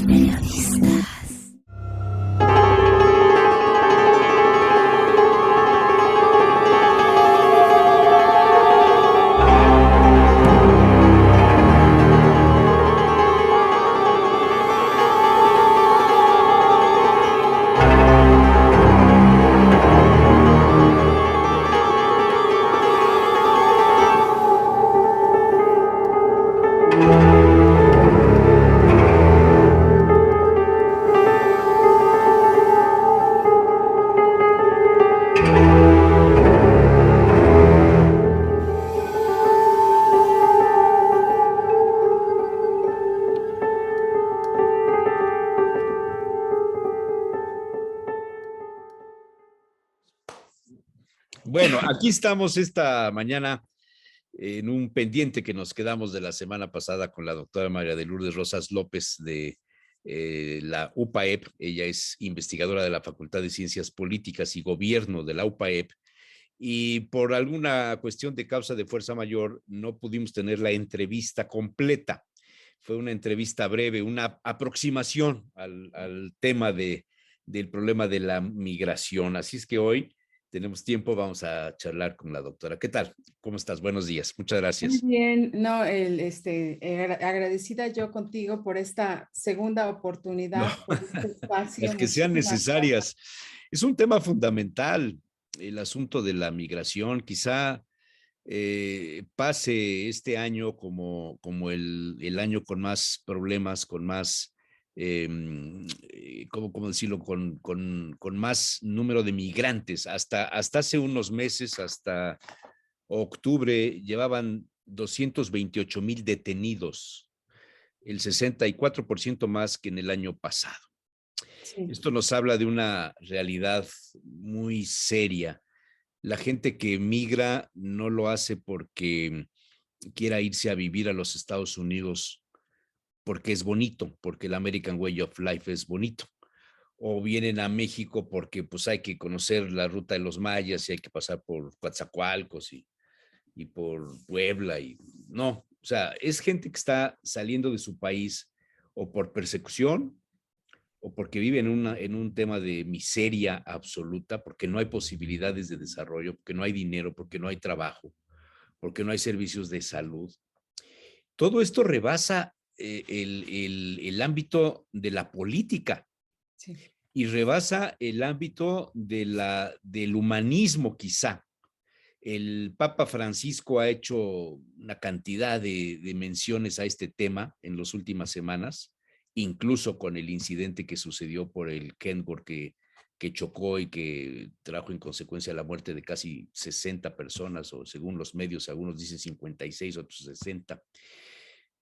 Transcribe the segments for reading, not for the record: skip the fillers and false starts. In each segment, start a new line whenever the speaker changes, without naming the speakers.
Periodistas.
Bueno, aquí estamos esta mañana en un pendiente que nos quedamos de la semana pasada con la doctora María de Lourdes Rosas López de la UPAEP. Ella es investigadora de la Facultad de Ciencias Políticas y Gobierno de la UPAEP. Y por alguna cuestión de causa de fuerza mayor no pudimos tener la entrevista completa. Fue una entrevista breve, una aproximación al tema del problema de la migración. Así es que hoy tenemos tiempo, vamos a charlar con la doctora. ¿Qué tal? ¿Cómo estás? Buenos días. Muchas
Muy
gracias.
bien, no, agradecida yo contigo por esta segunda
No,
oportunidad, por este espacio.
las que sean
Muchísimas gracias.
necesarias. Es un tema fundamental, el asunto de la migración. Quizá pase este año como el año con más problemas, con más, ¿cómo decirlo? Con más número de migrantes. Hasta hace unos meses, hasta octubre, llevaban 228,000 detenidos, el 64% más que en el año pasado.
Sí.
Esto nos habla de una realidad muy seria. La gente que migra no lo hace porque quiera irse a vivir a los Estados Unidos porque es bonito, porque el American Way of Life es bonito. O vienen a México porque pues hay que conocer la ruta de los mayas y hay que pasar por Coatzacoalcos y por Puebla. Y no, o sea, es gente que está saliendo de su país o por persecución o porque vive en un tema de miseria absoluta, porque no hay posibilidades de desarrollo, porque no hay dinero, porque no hay trabajo, porque no hay servicios de salud. Todo esto rebasa el ámbito de la política
Sí.
y rebasa el ámbito del humanismo quizá. El Papa Francisco ha hecho una cantidad de menciones a este tema en las últimas semanas, incluso con el incidente que sucedió por el Kenworth que chocó y que trajo en consecuencia la muerte de casi 60 personas, o según los medios, algunos dicen 56, otros 60.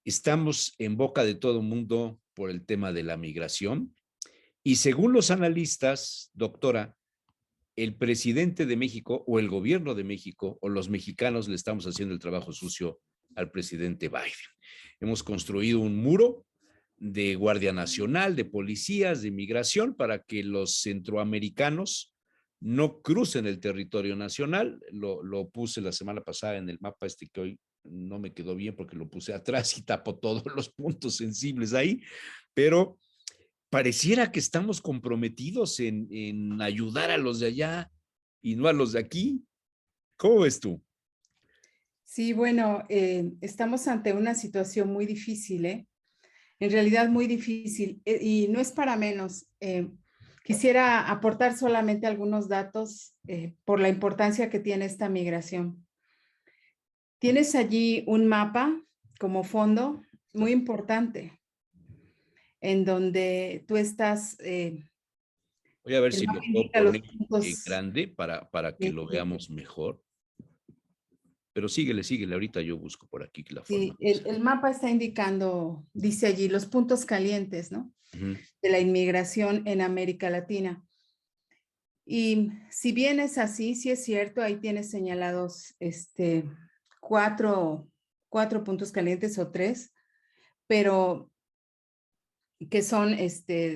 Estamos en boca de todo el mundo por el tema de la migración y según los analistas, doctora, el presidente de México o el gobierno de México o los mexicanos le estamos haciendo el trabajo sucio al presidente Biden. Hemos construido un muro de Guardia Nacional, de policías, de migración para que los centroamericanos no crucen el territorio nacional. Lo puse la semana pasada en el mapa que hoy no me quedó bien porque lo puse atrás y tapo todos los puntos sensibles ahí, pero pareciera que estamos comprometidos en ayudar a los de allá y no a los de aquí. ¿Cómo ves tú?
Sí, bueno, estamos ante una situación muy difícil, ¿eh? En realidad muy difícil, y no es para menos. Quisiera aportar solamente algunos datos por la importancia que tiene esta migración. Tienes allí un mapa como fondo muy importante, en donde tú estás,
Voy a ver
el
si
mapa
lo puedo
indica los
poner
puntos.
grande para que lo veamos mejor. Pero síguele, ahorita yo busco por aquí la forma.
Sí, el mapa está indicando, dice allí, los puntos calientes, ¿no?
Uh -huh.
De la inmigración en América Latina. Y si bien es así, sí es cierto, ahí tienes señalados cuatro puntos calientes o tres, pero que son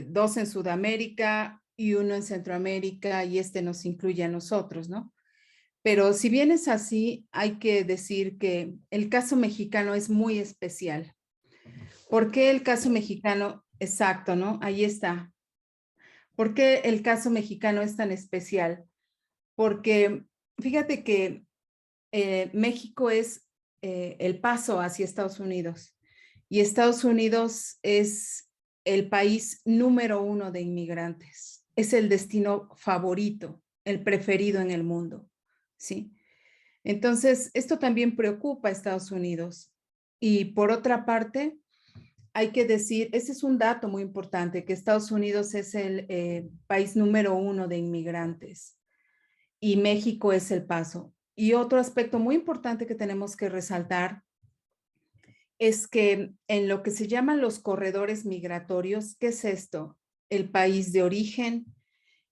dos en Sudamérica y uno en Centroamérica, y nos incluye a nosotros, ¿no? Pero si bien es así, hay que decir que el caso mexicano es muy especial. ¿Por qué el caso mexicano exacto, ¿no? Ahí está. ¿Por qué el caso mexicano es tan especial? Porque fíjate que México es el paso hacia Estados Unidos y Estados Unidos es el país número uno de inmigrantes. Es el destino favorito, el preferido en el mundo, ¿sí? Entonces, esto también preocupa a Estados Unidos. Y por otra parte, hay que decir, ese es un dato muy importante, que Estados Unidos es el país número uno de inmigrantes y México es el paso. Y otro aspecto muy importante que tenemos que resaltar es que en lo que se llaman los corredores migratorios, ¿qué es esto? El país de origen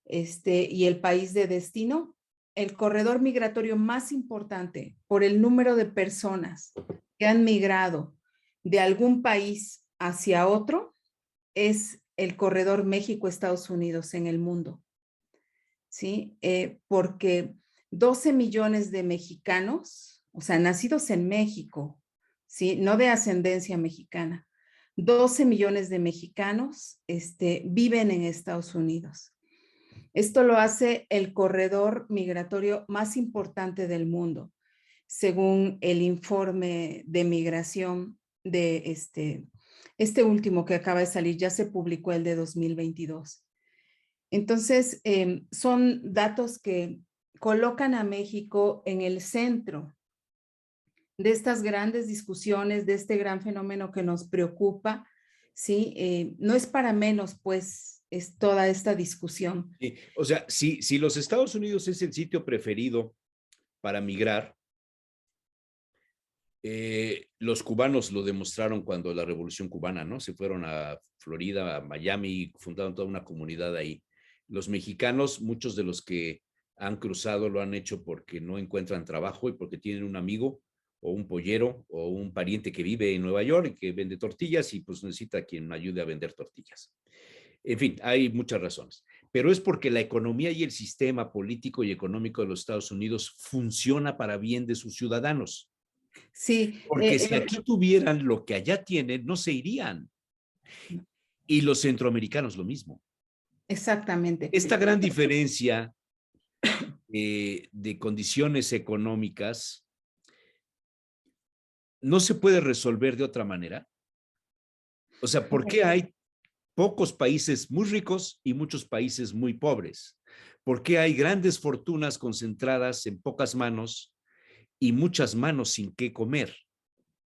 y el país de destino. El corredor migratorio más importante por el número de personas que han migrado de algún país hacia otro es el corredor México-Estados Unidos en el mundo. ¿Sí? Porque 12 millones de mexicanos, o sea, nacidos en México, ¿sí? No de ascendencia mexicana, 12 millones de mexicanos viven en Estados Unidos. Esto lo hace el corredor migratorio más importante del mundo, según el informe de migración de este último que acaba de salir, ya se publicó el de 2022. Entonces, son datos que colocan a México en el centro de estas grandes discusiones, de este gran fenómeno que nos preocupa, ¿sí? No es para menos, pues, es toda esta discusión.
Sí, o sea, si los Estados Unidos es el sitio preferido para migrar, los cubanos lo demostraron cuando la Revolución Cubana, ¿no? Se fueron a Florida, a Miami, fundaron toda una comunidad ahí. Los mexicanos, muchos de los que han cruzado lo han hecho porque no encuentran trabajo y porque tienen un amigo o un pollero o un pariente que vive en Nueva York y que vende tortillas y pues necesita quien ayude a vender tortillas. En fin, hay muchas razones, pero es porque la economía y el sistema político y económico de los Estados Unidos funciona para bien de sus ciudadanos.
Sí,
Porque si aquí tuvieran lo que allá tienen, no se irían. Y los centroamericanos lo mismo.
exactamente.
Esta gran diferencia de condiciones económicas no se puede resolver de otra manera. O sea, ¿por qué hay pocos países muy ricos y muchos países muy pobres? ¿Por qué hay grandes fortunas concentradas en pocas manos y muchas manos sin qué comer?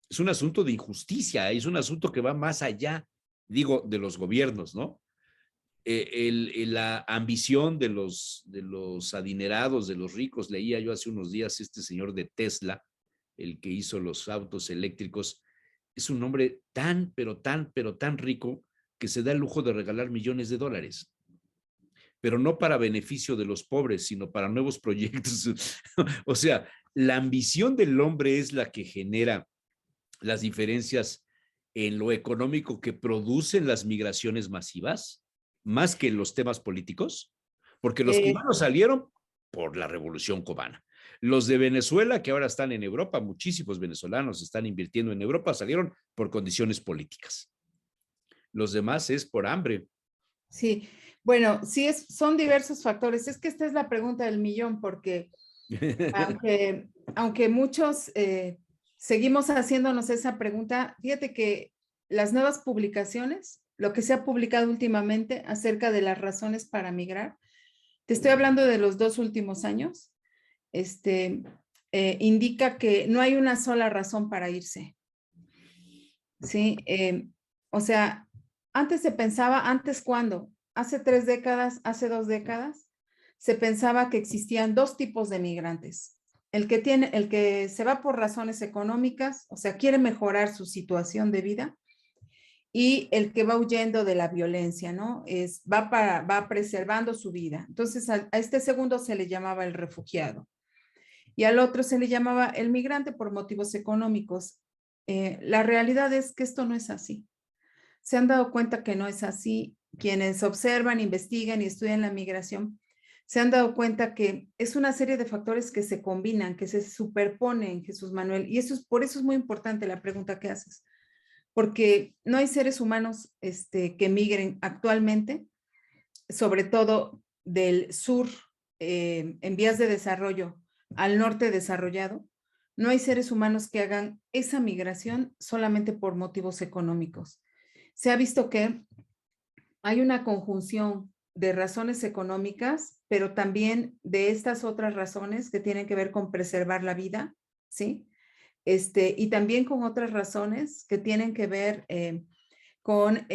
Es un asunto de injusticia, es un asunto que va más allá, digo, de los gobiernos, ¿no? La ambición de los adinerados, de los ricos. Leía yo hace unos días este señor de Tesla, el que hizo los autos eléctricos, es un hombre tan, pero tan, pero tan rico que se da el lujo de regalar millones de dólares, pero no para beneficio de los pobres, sino para nuevos proyectos. O sea, la ambición del hombre es la que genera las diferencias en lo económico que producen las migraciones masivas, más que los temas políticos, porque los cubanos salieron por la Revolución Cubana. Los de Venezuela, que ahora están en Europa, muchísimos venezolanos están invirtiendo en Europa, salieron por condiciones políticas. Los demás es por hambre.
Sí, bueno, sí, son diversos factores. Es que esta es la pregunta del millón, porque aunque muchos seguimos haciéndonos esa pregunta, fíjate que las nuevas publicaciones, lo que se ha publicado últimamente acerca de las razones para migrar, te estoy hablando de los 2 últimos años, indica que no hay una sola razón para irse. ¿Sí? O sea, antes se pensaba, ¿antes cuándo? Hace 3 décadas, hace 2 décadas, se pensaba que existían 2 tipos de migrantes. El que se va por razones económicas, o sea, quiere mejorar su situación de vida, y el que va huyendo de la violencia, ¿no? Va preservando su vida. Entonces, a este segundo se le llamaba el refugiado y al otro se le llamaba el migrante por motivos económicos. La realidad es que esto no es así. Se han dado cuenta que no es así. Quienes observan, investigan y estudian la migración se han dado cuenta que es una serie de factores que se combinan, que se superponen, Jesús Manuel. Y por eso es muy importante la pregunta que haces. porque no hay seres humanos que migren actualmente, sobre todo del sur en vías de desarrollo al norte desarrollado. No hay seres humanos que hagan esa migración solamente por motivos económicos. Se ha visto que hay una conjunción de razones económicas, pero también de estas otras razones que tienen que ver con preservar la vida, ¿sí? Y también con otras razones que tienen que ver con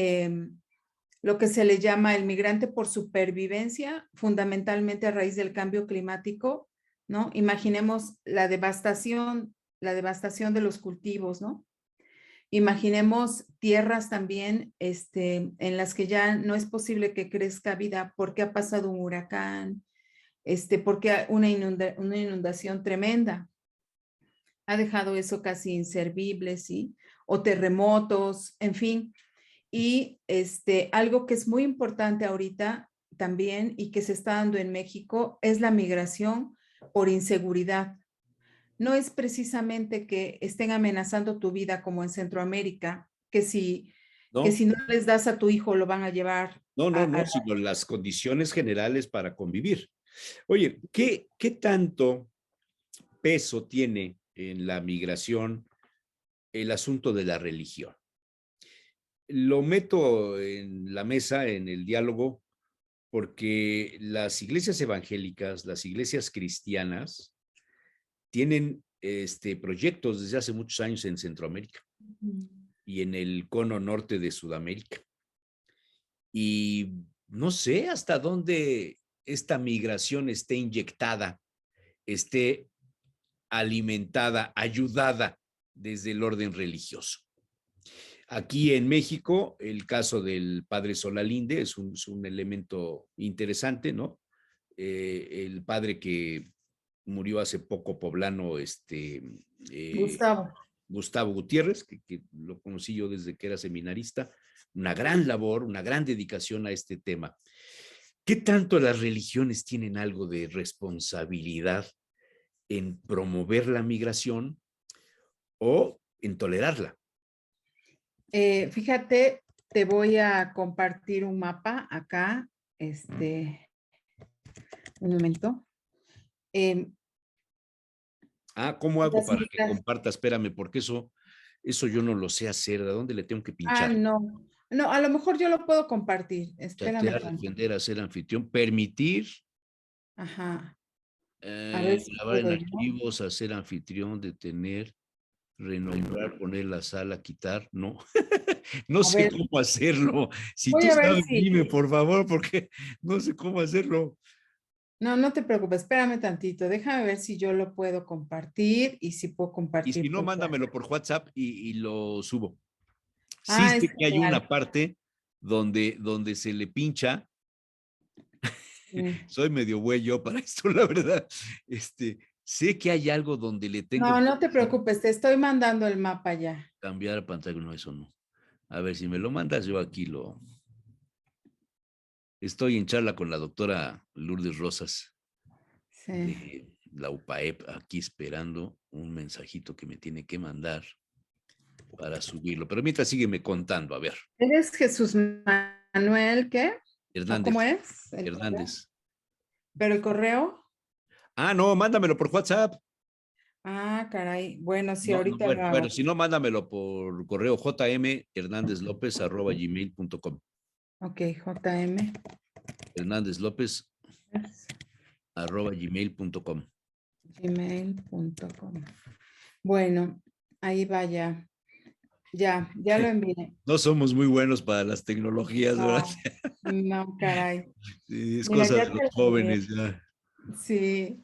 lo que se le llama el migrante por supervivencia, fundamentalmente a raíz del cambio climático, ¿no? Imaginemos la devastación de los cultivos, ¿no? Imaginemos tierras también en las que ya no es posible que crezca vida porque ha pasado un huracán, porque hay una inundación tremenda. Ha dejado eso casi inservible, ¿sí? O terremotos, en fin. Y algo que es muy importante ahorita también y que se está dando en México es la migración por inseguridad. No es precisamente que estén amenazando tu vida como en Centroamérica, que
No,
si no les das a tu hijo lo van a llevar
no, sino las condiciones generales para convivir. Oye, ¿qué tanto peso tiene en la migración el asunto de la religión? Lo meto en la mesa, en el diálogo, porque las iglesias evangélicas, las iglesias cristianas, tienen proyectos desde hace muchos años en Centroamérica y en el cono norte de Sudamérica. Y no sé hasta dónde esta migración esté inyectada, esté alimentada, ayudada desde el orden religioso. Aquí en México, el caso del padre Solalinde es un elemento interesante, ¿no? El padre que murió hace poco poblano,
Gustavo.
Gustavo Gutiérrez, que lo conocí yo desde que era seminarista, una gran labor, una gran dedicación a este tema. ¿Qué tanto las religiones tienen algo de responsabilidad en promover la migración o en tolerarla?
Fíjate, te voy a compartir un mapa acá, un momento.
¿Cómo hago
Las
para que
migras-
comparta? Espérame, porque eso yo no lo sé hacer. ¿A dónde le tengo que pinchar?
no, no, a lo mejor yo lo puedo compartir. Espérame
Chatear,
tanto.
defender, hacer anfitrión, permitir,
Ajá, a ver si
grabar en
puedo yo.
archivos, hacer anfitrión, detener, renombrar, poner la sala, quitar. No, no
A
sé
ver,
cómo hacerlo. Si
voy
tú
a ver
sabes,
si,
dime, por favor, porque no sé cómo hacerlo.
no, no te preocupes, espérame tantito, déjame ver si yo lo puedo compartir y si puedo
Y si
compartir
no,
tu
mándamelo por WhatsApp y lo subo. Sí
Ah, es
sé que hay
genial.
una parte donde se le pincha.
Sí.
Soy medio güey yo para esto, la verdad. Sé que hay algo donde le tengo
No,
que
no te preocupes, te estoy mandando el mapa ya.
cambiar a pantalla. No, eso no. A ver, si me lo mandas, yo aquí lo. Estoy en charla con la doctora Lourdes Rosas
Sí.
de la UPAEP, aquí esperando un mensajito que me tiene que mandar para subirlo. Pero mientras sígueme contando, a ver.
¿Eres Jesús Manuel qué? ¿O cómo
Hernández,
es el correo?
Hernández.
¿Pero el correo?
No, mándamelo por WhatsApp.
Ah, caray. Bueno, sí,
No, no,
ahorita lo
bueno,
hago.
si no, mándamelo por correo jmhernandezlopez@gmail.com.
Ok, JM.
hernandezlopez@gmail.com.
Gmail.com. Bueno, ahí vaya. Ya lo envié.
No somos muy buenos para las tecnologías, ¿verdad?
No, no, caray.
Sí, es
Mira,
cosa
ya
de
te
los
lo envié.
jóvenes ya.
Sí,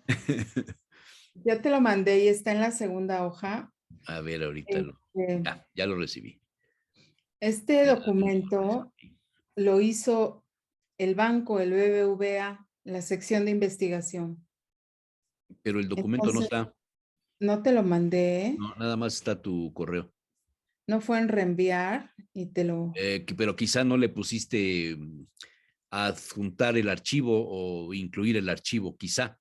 ya te lo mandé y está en la segunda hoja.
A ver, ahorita
Este,
ya lo recibí.
este
Ya lo
documento
recibí.
lo hizo el banco, el BBVA, la sección de investigación.
Pero el documento no
Entonces,
está,
no te lo mandé,
no, nada más está tu correo.
no fue en reenviar y te lo...
Pero quizá no le pusiste adjuntar el archivo o incluir el archivo, quizá,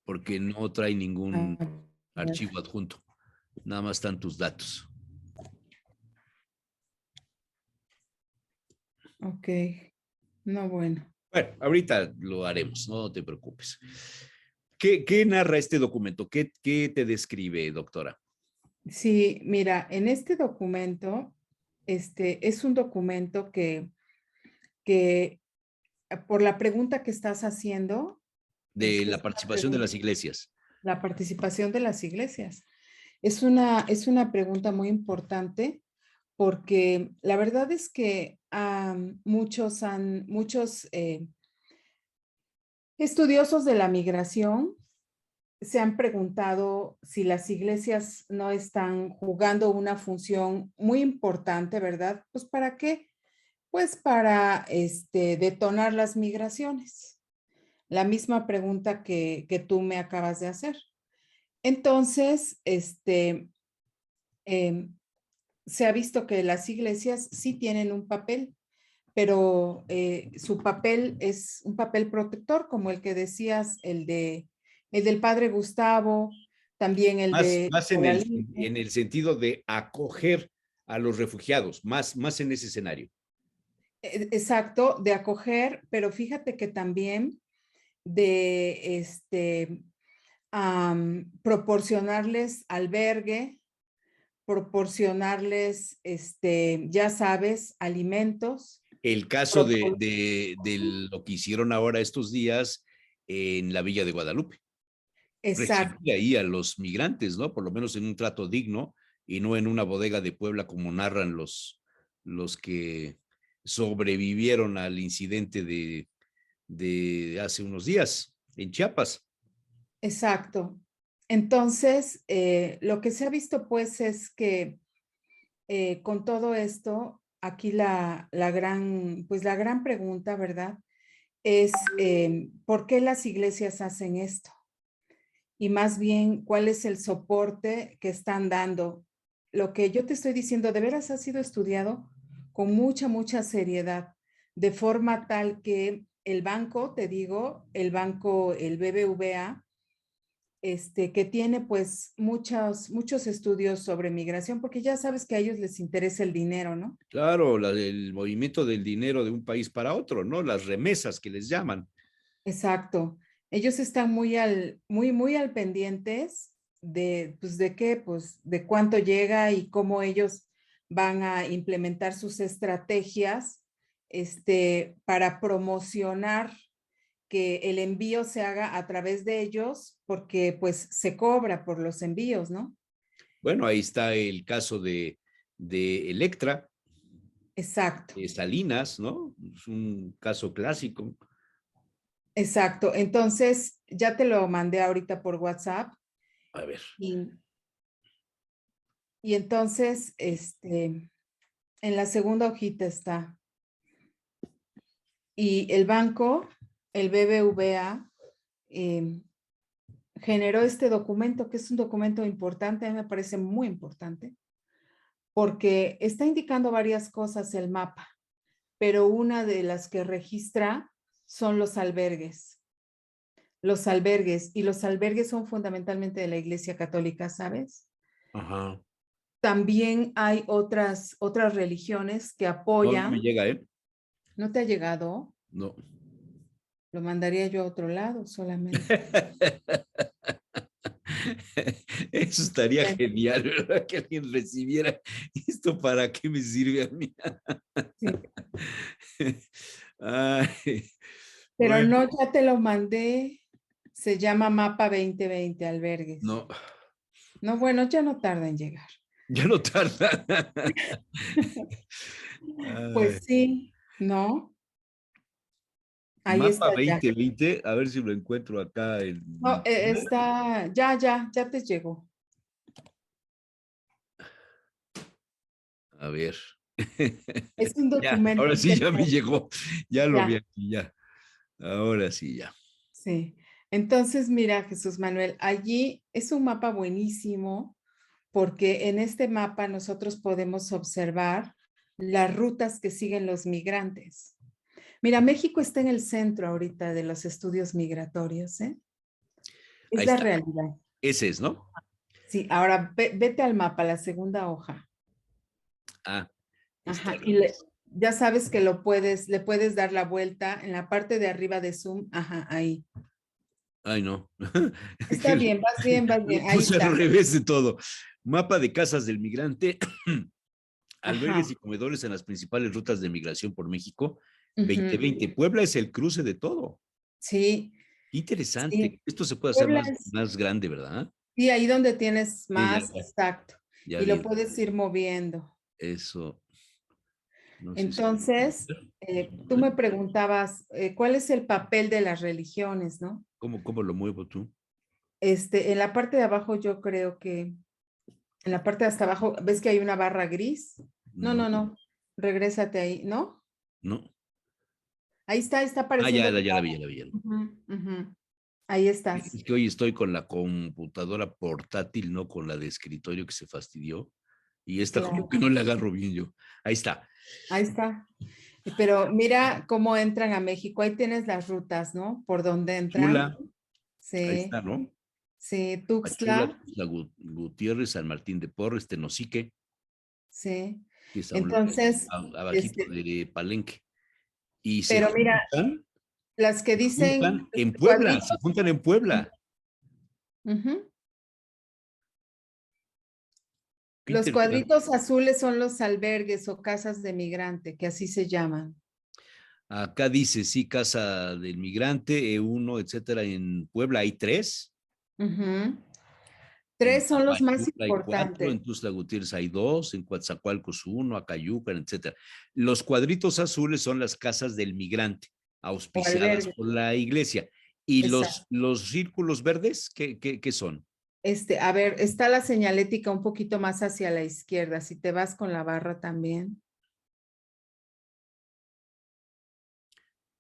porque no trae
A
ningún
ver,
archivo adjunto. Nada más están tus datos.
Ok, no, bueno.
Bueno, ahorita lo haremos, no te preocupes. ¿Qué narra este documento? ¿Qué te describe, doctora?
Sí, mira, en este documento, es un documento que por la pregunta que estás haciendo,
De
es
la
una
participación de
pregunta,
las iglesias.
la participación de las iglesias. Es una pregunta muy importante porque la verdad es que muchos estudiosos de la migración se han preguntado si las iglesias no están jugando una función muy importante, ¿verdad? Pues ¿para qué? Pues para detonar las migraciones. La misma pregunta que tú me acabas de hacer. Entonces, em, se ha visto que las iglesias sí tienen un papel, pero su papel es un papel protector, como el que decías, el del padre Gustavo, también el de
Más
Guadalupe.
en el sentido de acoger a los refugiados, más en ese escenario.
Exacto, de acoger, pero fíjate que también de proporcionarles albergue, proporcionarles, ya sabes, alimentos.
El caso
propor-
de lo que hicieron ahora estos días en la Villa de Guadalupe.
Exacto,
Recibir ahí a los migrantes, ¿no? Por lo menos en un trato digno y no en una bodega de Puebla como narran los que sobrevivieron al incidente de hace unos días en Chiapas.
exacto. Entonces, lo que se ha visto pues es que con todo esto, aquí pues la gran pregunta, ¿verdad? Es ¿por qué las iglesias hacen esto? Y más bien, ¿cuál es el soporte que están dando? Lo que yo te estoy diciendo, de veras ha sido estudiado con mucha seriedad, de forma tal que el banco, te digo, el BBVA, que tiene pues muchos estudios sobre migración, porque ya sabes que a ellos les interesa el dinero, ¿no?
Claro, el movimiento del dinero de un país para otro, ¿no? Las remesas que les llaman.
Exacto. Ellos están muy al pendientes de, pues, de qué, pues, de cuánto llega y cómo ellos van a implementar sus estrategias, para promocionar que el envío se haga a través de ellos, porque pues se cobra por los envíos, ¿no?
Bueno, ahí está el caso de Electra,
Exacto,
de Salinas, ¿no? Es un caso clásico.
exacto. Entonces, ya te lo mandé ahorita por WhatsApp
A ver.
y, y entonces, en la segunda hojita está. Y el banco, el BBVA, generó este documento, que es un documento importante, a mí me parece muy importante, porque está indicando varias cosas el mapa, pero una de las que registra son los albergues. Los albergues, y los albergues son fundamentalmente de la Iglesia Católica, ¿sabes?
Ajá.
También hay otras religiones que
No, no me
apoyan.
llega, ¿eh?
¿No te ha llegado?
No.
Lo mandaría yo a otro lado solamente.
Eso estaría
Bueno,
genial, ¿verdad? Que alguien recibiera esto para qué me sirve a mí.
sí,
Ay,
pero
bueno,
no, ya te lo mandé. Se llama Mapa 2020 Albergues.
no,
No, bueno, ya no tarda en llegar.
ya no tarda. Ay,
Pues sí, ¿no? Ahí
Mapa
está ya.
2020, a ver si lo encuentro acá en
No,
internet.
está, ya te llegó.
A ver.
Es un
Ya, ahora
documento
sí
que
ya me llegó. Ya lo vi
ya,
aquí, ya. Ahora sí, ya.
sí. Entonces, mira, Jesús Manuel, allí es un mapa buenísimo porque en este mapa nosotros podemos observar las rutas que siguen los migrantes. Mira, México está en el centro ahorita de los estudios migratorios, ¿eh?
Ahí
Es la
está.
realidad.
Ese es, ¿no?
Sí, ahora vete al mapa, la segunda hoja.
Ah, está
Ajá,
bien.
ya sabes que le puedes dar la vuelta en la parte de arriba de Zoom. Ajá, ahí.
Ay, no.
Está bien, vas
Lo
bien. Ahí
puse al
está.
revés de todo. Mapa de casas del migrante, albergues y
Ajá.
comedores en las principales rutas de migración por México,
Ujú.
2020. Puebla es el cruce de todo.
Sí,
Qué interesante.
sí.
Esto se puede hacer
Puebla
más,
es,
más grande, ¿verdad?
sí, ahí donde tienes
Sí, ya,
más,
ya,
exacto.
ya
Y lo
vi
puedes ir moviendo.
eso. No sé si.
Entonces,
Vamos a
tú
ver.
me preguntabas, ¿cuál es el papel de las religiones, no?
¿Cómo lo muevo tú?
En la parte de abajo yo creo que, en la parte de hasta abajo, ¿ves que hay una barra gris? No,
No,
no, no. Regrésate ahí, ¿no?
no.
Ahí está
Ah, ya,
apareciendo tu
ya la vi,
barra.
ya la vi. Ya la vi.
Ujú, ujú. Ahí estás.
Es que hoy estoy con la computadora portátil, no con la de escritorio que se fastidió. Y esta como
Claro,
que no la agarro bien yo. Ahí está.
ahí está. Pero mira cómo entran a México. Ahí tienes las rutas, ¿no? Por dónde entran.
Chula, ahí
Sí,
está, ¿no?
sí,
Pachula,
Tuxtla.
Tuxtla Gutiérrez, San Martín de Porres, Tenosique,
Sí.
que es
Entonces,
abajito de Palenque. Y
pero mira, las que
se
dicen
juntan en Puebla, se
cuadritos.
juntan en Puebla.
Ujú.
Qué
Los
interesante.
cuadritos azules son los albergues o casas de migrante, que así se llaman.
Acá dice, sí, Casa del Migrante, E1, etcétera, en Puebla hay 3,
Ujú.
en
Tres son los más
Tapachula hay 4,
importantes.
en Tuxtla Gutiérrez hay 2, en Coatzacoalcos 1, Acayucan, etcétera. Los cuadritos azules son las casas del migrante,
O
auspiciadas
albergues.
por la iglesia. ¿Y
Exacto.
los círculos verdes, qué son?
A ver, está la señalética un poquito más hacia la izquierda. Si te vas con la barra también.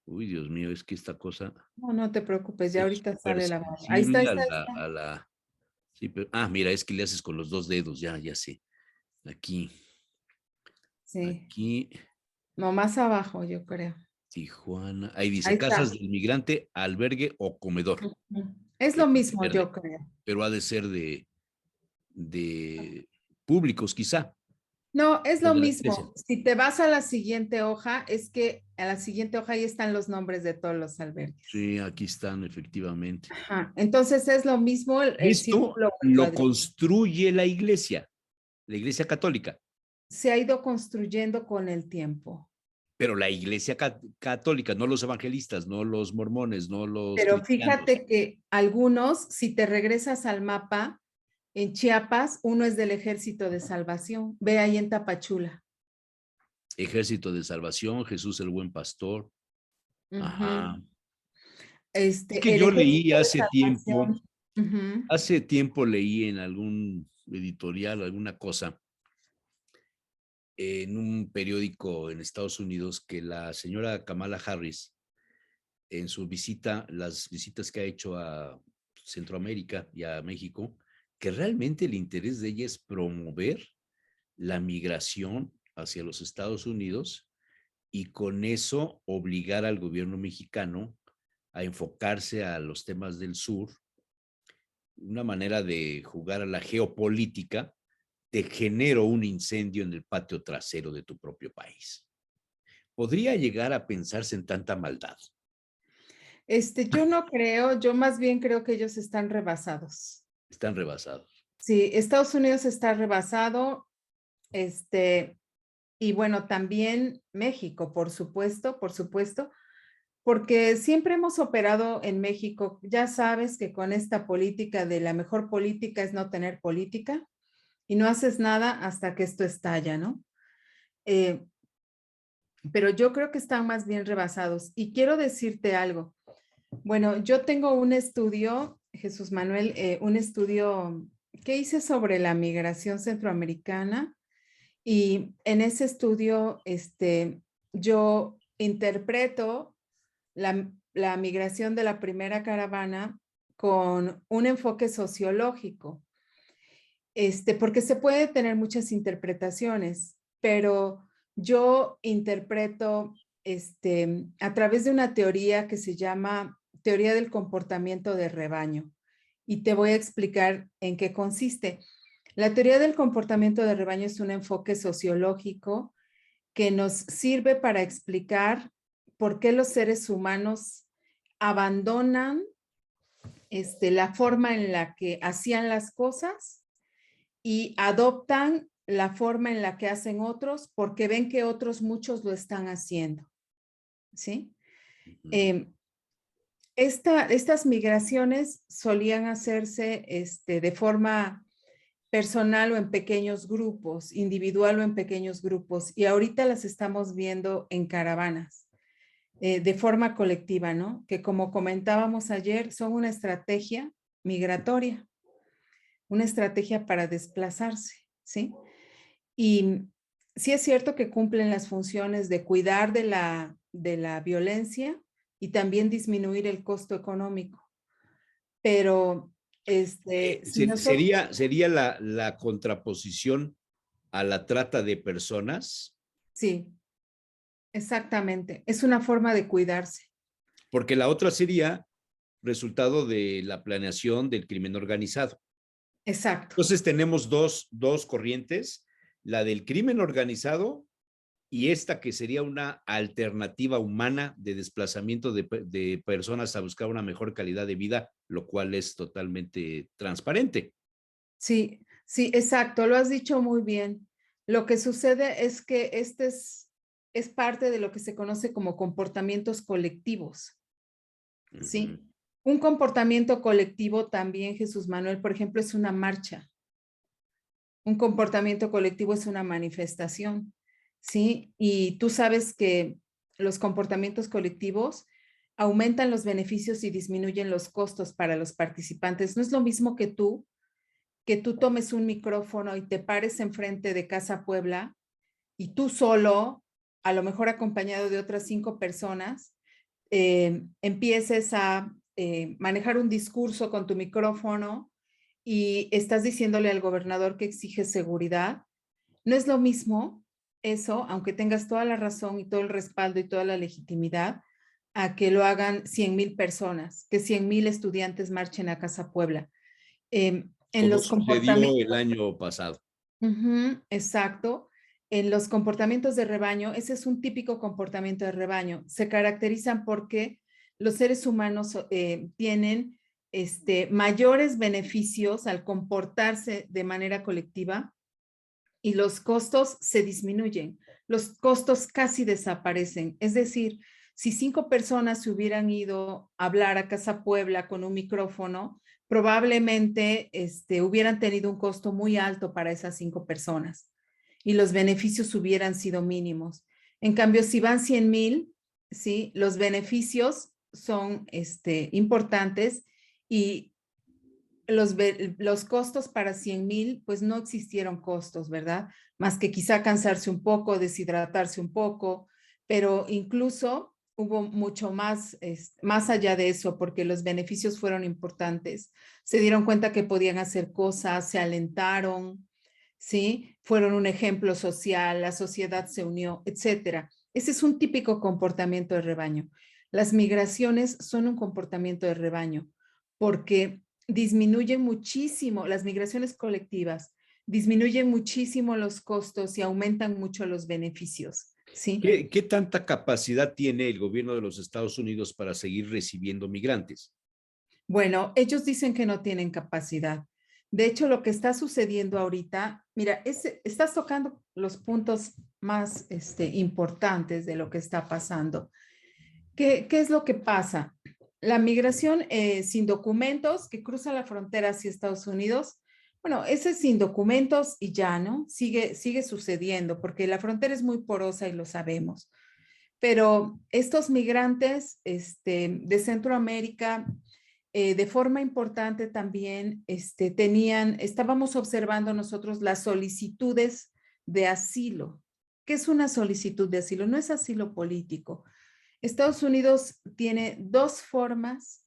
Uy, Dios mío, es que esta cosa
No, no te preocupes, ya
es
ahorita
súper
sale la barra. Ahí está,
sensible a
ahí está.
sí, pero, mira, es que le haces con los 2 dedos, ya sé. Aquí,
Sí,
aquí,
no, más abajo, yo creo.
Tijuana. Ahí
Ahí
dice casas
está.
del migrante, albergue o comedor.
Ujú. Es lo
Es
mismo,
verde,
yo creo.
pero ha de ser de públicos, quizá,
No, es
o
lo
de la iglesia.
mismo. Si te vas a la siguiente hoja, es que a la siguiente hoja ahí están los nombres de todos los albergues.
Sí, aquí están, efectivamente.
Ajá. Entonces es lo mismo el
Esto
círculo o el
lo
cuadrito.
construye la iglesia católica,
Se ha ido construyendo con el tiempo.
pero la iglesia católica, no los evangelistas, no los mormones, no los
Pero
cristianos.
fíjate que algunos, si te regresas al mapa, en Chiapas, uno es del Ejército de Salvación. Ve ahí en Tapachula.
Ejército de Salvación, Jesús el Buen Pastor.
Ujú.
Ajá. Es que
El
yo
Ejército
leí
de Salvación. Ujú.
hace tiempo leí en algún editorial, alguna cosa, en un periódico en Estados Unidos, que la señora Kamala Harris, en su visita, las visitas que ha hecho a Centroamérica y a México, que realmente el interés de ella es promover la migración hacia los Estados Unidos y con eso obligar al gobierno mexicano a enfocarse a los temas del sur, una manera de jugar a la geopolítica. Te genero un incendio en el patio trasero de tu propio país. Podría llegar a pensarse en tanta maldad.
Yo no creo, yo más bien creo que ellos están rebasados.
Están rebasados.
Sí, Estados Unidos está rebasado, y bueno, también México, por supuesto, porque siempre hemos operado en México. Ya sabes que con esta política de la mejor política es no tener política y no haces nada hasta que esto estalla, ¿no? Eh, pero yo creo que están más bien rebasados. Y quiero decirte algo. Bueno, yo tengo un estudio, Jesús Manuel, un estudio que hice sobre la migración centroamericana y en ese estudio, yo interpreto la migración de la primera caravana con un enfoque sociológico, porque se puede tener muchas interpretaciones, pero yo interpreto a través de una teoría que se llama teoría del comportamiento de rebaño. Y te voy a explicar en qué consiste. La teoría del comportamiento de rebaño es un enfoque sociológico que nos sirve para explicar por qué los seres humanos abandonan la forma en la que hacían las cosas y adoptan la forma en la que hacen otros porque ven que otros muchos lo están haciendo, ¿sí? Estas migraciones solían hacerse de forma personal o en pequeños grupos, individual o en pequeños grupos, y ahorita las estamos viendo en caravanas, de forma colectiva, ¿no? Que como comentábamos ayer, son una estrategia migratoria, una estrategia para desplazarse, ¿sí? Y sí es cierto que cumplen las funciones de cuidar de la violencia y también disminuir el costo económico, pero si nosotros...
Sería la contraposición a la trata de personas,
Sí, exactamente. Es una forma de cuidarse.
porque la otra sería resultado de la planeación del crimen organizado.
Exacto.
Entonces tenemos dos corrientes, la del crimen organizado y esta que sería una alternativa humana de desplazamiento de personas a buscar una mejor calidad de vida, lo cual es totalmente transparente.
Sí, sí, exacto. Lo has dicho muy bien. Lo que sucede es que es parte de lo que se conoce como comportamientos colectivos. Sí. Un comportamiento colectivo también, Jesús Manuel, por ejemplo, es una marcha. Un comportamiento colectivo es una manifestación, ¿sí? Y tú sabes que los comportamientos colectivos aumentan los beneficios y disminuyen los costos para los participantes. No es lo mismo que tú tomes un micrófono y te pares enfrente de Casa Puebla y tú solo, a lo mejor acompañado de otras 5 personas, empieces a manejar un discurso con tu micrófono y estás diciéndole al gobernador que exige seguridad. No es lo mismo eso, aunque tengas toda la razón y todo el respaldo y toda la legitimidad, a que lo hagan 100,000 personas, que 100,000 estudiantes marchen a Casa Puebla. En
Como
los
sucedió el
comportamientos,
año pasado.
exacto, en los comportamientos de rebaño, ese es un típico comportamiento de rebaño. Se caracterizan porque los seres humanos tienen mayores beneficios al comportarse de manera colectiva y los costos se disminuyen, los costos casi desaparecen. Es decir, si 5 personas se hubieran ido a hablar a Casa Puebla con un micrófono, probablemente hubieran tenido un costo muy alto para esas 5 personas y los beneficios hubieran sido mínimos. En cambio, si van 100,000, ¿sí? Los beneficios son importantes y los costos para 100,000, pues no existieron costos, ¿verdad? Más que quizá cansarse un poco, deshidratarse un poco, pero incluso hubo mucho más, más allá de eso, porque los beneficios fueron importantes. Se dieron cuenta que podían hacer cosas, se alentaron, ¿sí? Fueron un ejemplo social, la sociedad se unió, etcétera. Ese es un típico comportamiento de rebaño. Las migraciones son un comportamiento de rebaño porque disminuyen muchísimo, las migraciones colectivas disminuyen muchísimo los costos y aumentan mucho los beneficios, ¿sí?
¿Qué tanta capacidad tiene el gobierno de los Estados Unidos para seguir recibiendo migrantes?
Bueno, ellos dicen que no tienen capacidad. De hecho, lo que está sucediendo ahorita, mira, estás tocando los puntos más importantes de lo que está pasando. ¿Qué es lo que pasa? La migración sin documentos que cruza la frontera hacia Estados Unidos, bueno, ese sin documentos y ya, ¿no? Sigue sucediendo porque la frontera es muy porosa y lo sabemos. Pero estos migrantes de Centroamérica, de forma importante también, estábamos observando nosotros las solicitudes de asilo. ¿Qué es una solicitud de asilo? No es asilo político. Estados Unidos tiene dos formas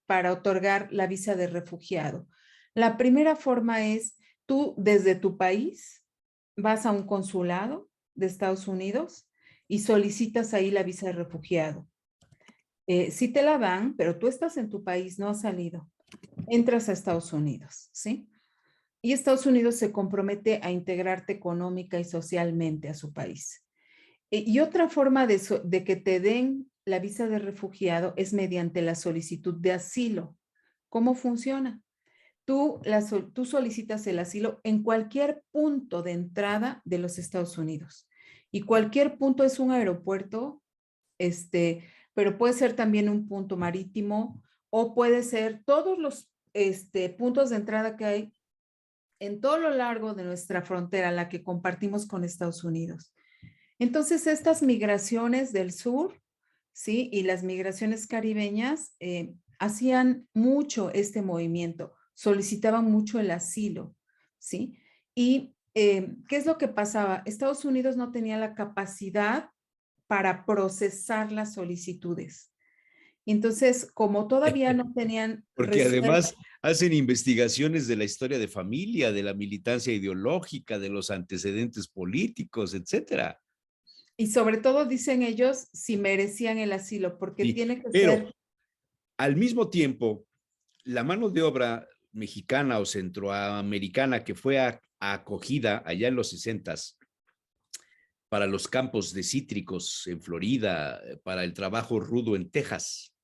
para otorgar la visa de refugiado. La primera forma es tú desde tu país vas a un consulado de Estados Unidos y solicitas ahí la visa de refugiado. Sí te la dan, pero tú estás en tu país, no has salido. Entras a Estados Unidos, ¿sí? y Estados Unidos se compromete a integrarte económica y socialmente a su país. Y otra forma de que te den la visa de refugiado es mediante la solicitud de asilo. ¿Cómo funciona? Tú solicitas el asilo en cualquier punto de entrada de los Estados Unidos. Y cualquier punto es un aeropuerto, pero puede ser también un punto marítimo o puede ser todos los puntos de entrada que hay en todo lo largo de nuestra frontera, la que compartimos con Estados Unidos. Entonces, estas migraciones del sur, ¿sí? Y las migraciones caribeñas hacían mucho este movimiento, solicitaban mucho el asilo, ¿sí? Y ¿qué es lo que pasaba? Estados Unidos no tenía la capacidad para procesar las solicitudes. Entonces, como todavía no tenían
Porque
resuelta.
además hacen investigaciones de la historia de familia, de la militancia ideológica, de los antecedentes políticos, etcétera.
Y sobre todo dicen ellos si merecían el asilo, porque
Sí,
tiene que
pero
ser.
al mismo tiempo, la mano de obra mexicana o centroamericana que fue acogida allá en los 60 para los campos de cítricos en Florida, para el trabajo rudo en Texas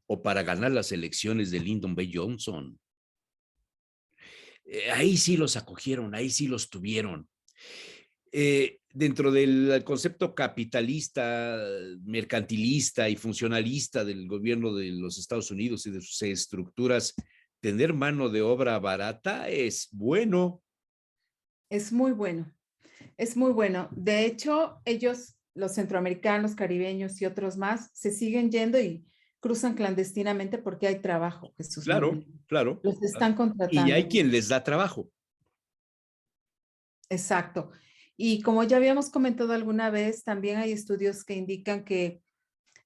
o para ganar las elecciones de Lyndon B. Johnson. Ahí sí los acogieron, ahí sí los tuvieron. Dentro del concepto capitalista, mercantilista y funcionalista del gobierno de los Estados Unidos y de sus estructuras, tener mano de obra barata es bueno.
Es muy bueno, es muy bueno. De hecho, ellos, los centroamericanos, caribeños y otros más, se siguen yendo y cruzan clandestinamente porque hay trabajo, Jesús
Claro,
Manuel.
claro.
Los están
Y hay
contratando.
quien les da trabajo.
Exacto. Y como ya habíamos comentado alguna vez, también hay estudios que indican que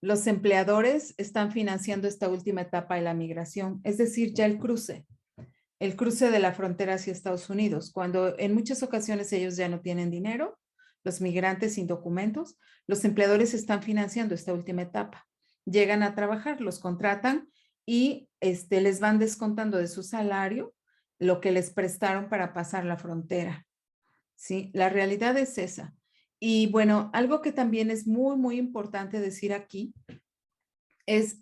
los empleadores están financiando esta última etapa de la migración, es decir, ya el cruce de la frontera hacia Estados Unidos, cuando en muchas ocasiones ellos ya no tienen dinero, los migrantes sin documentos, los empleadores están financiando esta última etapa. Llegan a trabajar, los contratan y les van descontando de su salario lo que les prestaron para pasar la frontera. ¿Sí? La realidad es esa. Y bueno, algo que también es muy, muy importante decir aquí es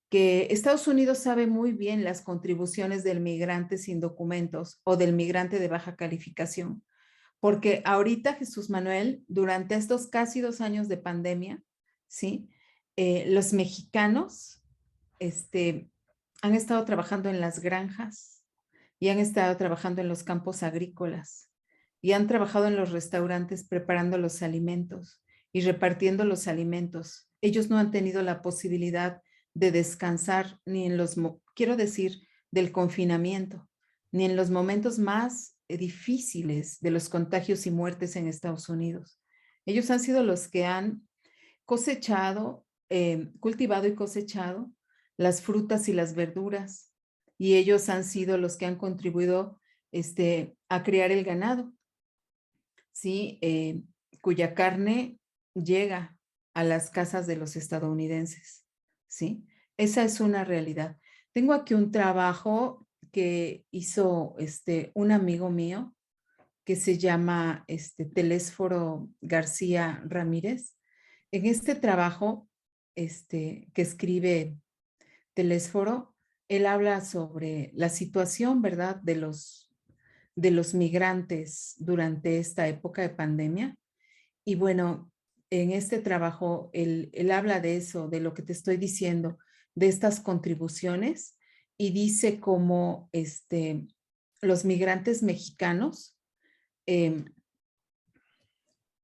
que Estados Unidos sabe muy bien las contribuciones del migrante sin documentos o del migrante de baja calificación, porque ahorita, Jesús Manuel, durante estos casi 2 años de pandemia, ¿sí? Los mexicanos han estado trabajando en las granjas y han estado trabajando en los campos agrícolas y han trabajado en los restaurantes preparando los alimentos y repartiendo los alimentos. Ellos no han tenido la posibilidad de descansar ni en los, quiero decir, del confinamiento, ni en los momentos más difíciles de los contagios y muertes en Estados Unidos. Ellos han sido los que han cosechado, cultivado y cosechado las frutas y las verduras, y ellos han sido los que han contribuido a criar el ganado, ¿sí? Cuya carne llega a las casas de los estadounidenses, ¿sí? Esa es una realidad. Tengo aquí un trabajo que hizo un amigo mío que se llama Telésforo García Ramírez. En este trabajo que escribe Telésforo, él habla sobre la situación, ¿verdad?, de los migrantes durante esta época de pandemia. Y bueno, en este trabajo, él habla de eso, de lo que te estoy diciendo, de estas contribuciones, y dice cómo los migrantes mexicanos eh,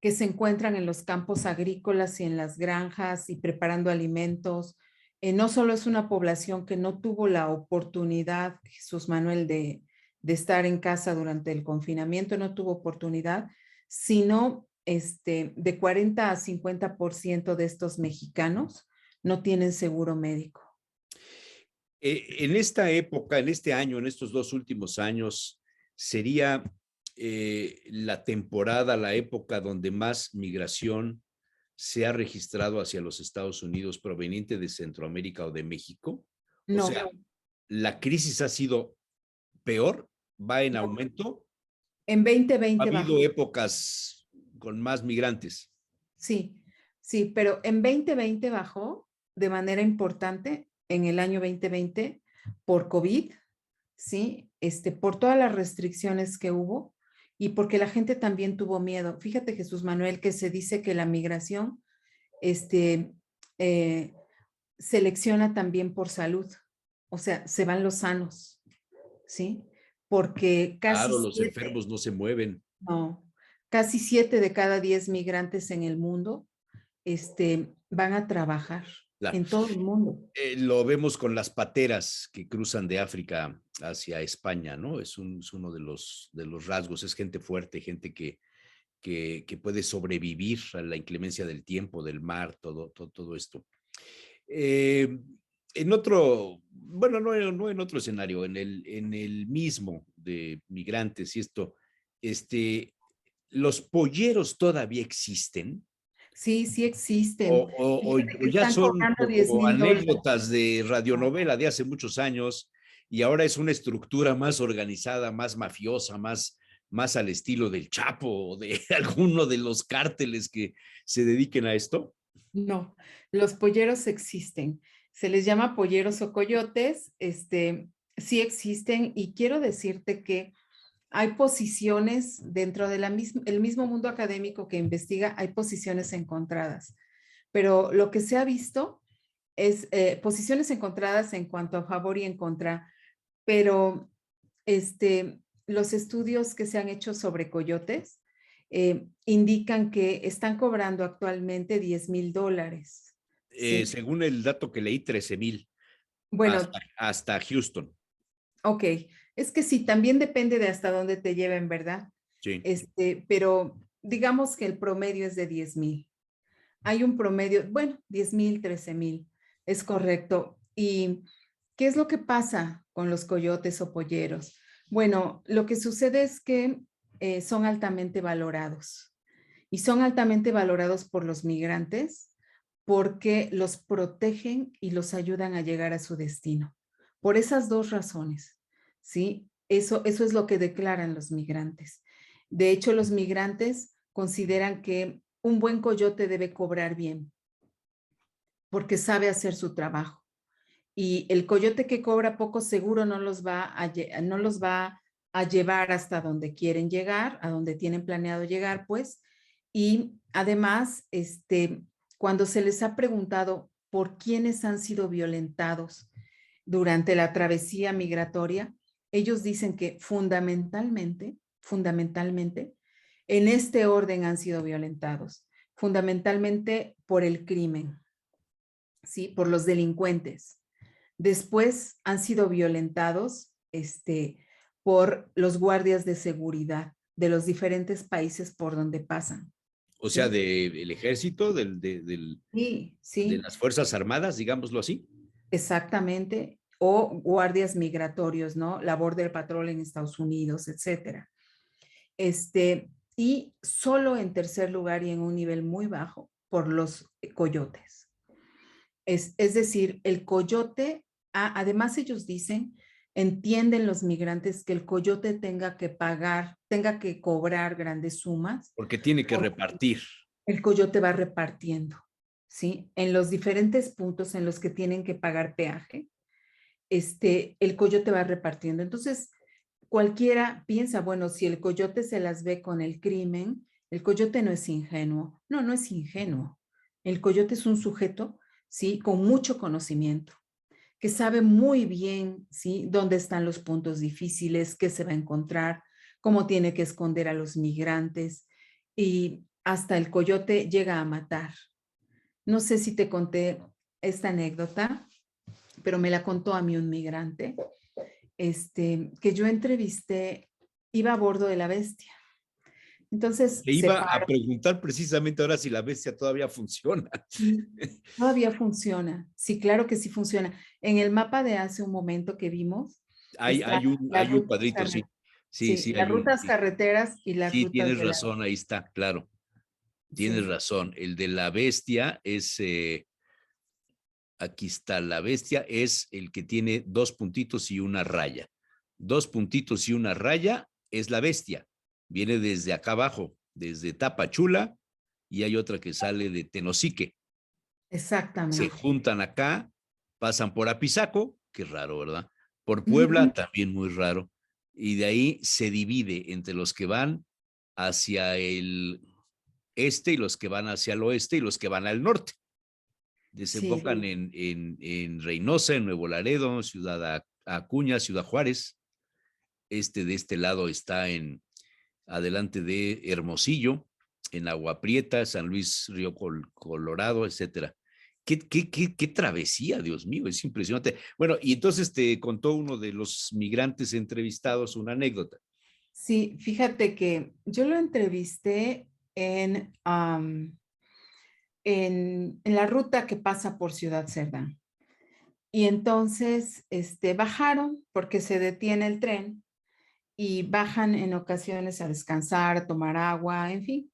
que se encuentran en los campos agrícolas y en las granjas y preparando alimentos, no solo es una población que no tuvo la oportunidad, Jesús Manuel, de estar en casa durante el confinamiento, no tuvo oportunidad, sino de 40 a 50% de estos mexicanos no tienen seguro médico.
En esta época, en este año, en estos 2 últimos años, sería la temporada, la época donde más migración se ha registrado hacia los Estados Unidos proveniente de Centroamérica o de México. O
No,
sea, la crisis ha sido peor va en
No,
aumento.
en
Ha
2020
habido
bajó.
épocas con más migrantes.
Sí, sí, pero en 2020 bajó de manera importante en el año 2020 por COVID, ¿sí? Por todas las restricciones que hubo y porque la gente también tuvo miedo. Fíjate, Jesús Manuel, que se dice que la migración, este, eh, selecciona también por salud, o sea, se van los sanos, ¿sí? Porque casi
Claro, los
siete,
enfermos no se mueven.
no, casi 7 de cada 10 migrantes en el mundo, van a trabajar
Claro.
en todo el mundo.
Lo vemos con las pateras que cruzan de África hacia España, ¿no? Es uno de los rasgos, es gente fuerte, gente que puede sobrevivir a la inclemencia del tiempo, del mar, todo esto. Eh, en otro, bueno, no en otro escenario, en el mismo de migrantes y esto, los polleros todavía existen
Sí, sí
o,
existen. Fíjate
o
que
ya
están
son
cobrando 10
como
mil dólares.
anécdotas de
No,
radionovela de hace muchos años y ahora es una estructura más organizada, más mafiosa, más al estilo del Chapo o de alguno de los cárteles que se dediquen a esto.
no, los polleros existen. Se les llama polleros o coyotes, sí existen y quiero decirte que hay posiciones dentro de el mismo mundo académico que investiga, hay posiciones encontradas, pero lo que se ha visto es posiciones encontradas en cuanto a favor y en contra, pero los estudios que se han hecho sobre coyotes indican que están cobrando actualmente 10,000 dólares, ¿sí?
Según el dato que leí, 13,000
Bueno,
hasta Houston.
ok, es que sí, también depende de hasta dónde te lleven, ¿verdad?
Sí.
Pero digamos que el promedio es de 10,000. Hay un promedio, bueno, 10,000, 13,000, es correcto. ¿Y qué es lo que pasa con los coyotes o polleros? Bueno, lo que sucede es que son altamente valorados y son altamente valorados por los migrantes porque los protegen y los ayudan a llegar a su destino. Por esas dos razones, ¿sí? Eso es lo que declaran los migrantes. De hecho, los migrantes consideran que un buen coyote debe cobrar bien porque sabe hacer su trabajo. Y el coyote que cobra poco seguro no los va a llevar hasta donde quieren llegar, a donde tienen planeado llegar, pues. Y además, cuando se les ha preguntado por quiénes han sido violentados durante la travesía migratoria, ellos dicen que fundamentalmente, en este orden han sido violentados, fundamentalmente por el crimen, ¿sí? Por los delincuentes. Después han sido violentados por los guardias de seguridad de los diferentes países por donde pasan.
O sea,
¿Sí?
del ejército,
Sí,
de
sí,
las Fuerzas Armadas, digámoslo así.
exactamente. O guardias migratorios, ¿no? Labor del patrón en Estados Unidos, etcétera. Y solo en tercer lugar y en un nivel muy bajo por los coyotes. Es decir, el coyote, además ellos dicen, entienden los migrantes que el coyote tenga que pagar, tenga que cobrar grandes sumas,
Porque tiene que
porque
repartir.
el coyote va repartiendo, ¿sí? En los diferentes puntos en los que tienen que pagar peaje, el coyote va repartiendo. Entonces, cualquiera piensa, bueno, si el coyote se las ve con el crimen, el coyote no es ingenuo. No, no es ingenuo. El coyote es un sujeto, ¿sí? Con mucho conocimiento, que sabe muy bien, ¿sí? Dónde están los puntos difíciles, qué se va a encontrar, cómo tiene que esconder a los migrantes y hasta el coyote llega a matar. No sé si te conté esta anécdota, pero me la contó a mí un migrante, que yo entrevisté, iba a bordo de la Bestia. Entonces
Le
se
iba a
paró.
preguntar precisamente ahora si la bestia todavía funciona.
Sí, todavía funciona. Sí, claro que sí funciona. En el mapa de hace un momento que vimos, están las
Hay un
rutas,
cuadrito, sí. Sí,
sí,
sí,
las
hay un.
rutas
Sí,
carreteras y las
sí,
rutas
tienes
de la...
razón, ahí está, claro. Tienes
Sí,
razón. El de la bestia es, aquí está, la bestia es el que tiene dos puntitos y una raya. 2 puntitos y una raya, es la bestia. Viene desde acá abajo, desde Tapachula, y hay otra que sale de Tenosique. Se
Exactamente.
juntan acá, pasan por Apizaco, que raro, ¿verdad? Por
Ujú.
Puebla, también muy raro. Y de ahí se divide entre los que van hacia el este y los que van hacia el oeste y los que van al norte.
Sí,
Desembocan en Reynosa, en Nuevo Laredo, Ciudad Acuña, Ciudad Juárez. De este lado está adelante de Hermosillo, en Agua Prieta, San Luis Río Colorado, etcétera. Qué travesía, Dios mío, es impresionante. Bueno, y entonces te contó uno de los migrantes entrevistados una anécdota.
sí, fíjate que yo lo entrevisté en la ruta que pasa por Ciudad Cerdán. Y entonces bajaron porque se detiene el tren y bajan en ocasiones a descansar, a tomar agua, en fin.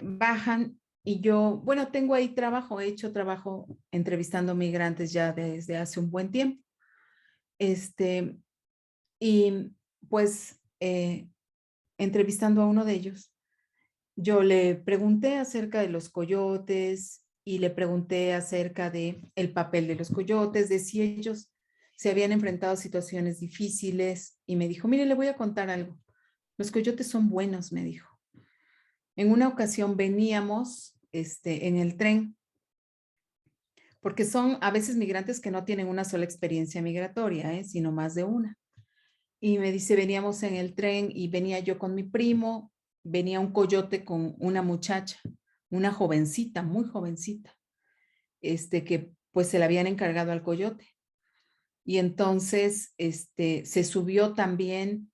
Bajan y yo, bueno, tengo ahí trabajo, he hecho trabajo entrevistando migrantes ya desde hace un buen tiempo. Este, y pues entrevistando a uno de ellos, yo le pregunté acerca de los coyotes y le pregunté acerca de el papel de los coyotes, de si ellos se habían enfrentado a situaciones difíciles y me dijo, mire, le voy a contar algo. Los coyotes son buenos, me dijo. En una ocasión veníamos en el tren, porque son a veces migrantes que no tienen una sola experiencia migratoria, sino más de una. Y me dice, veníamos en el tren y venía yo con mi primo, venía un coyote con una muchacha, una jovencita, muy jovencita, que pues se la habían encargado al coyote. Y entonces se subió también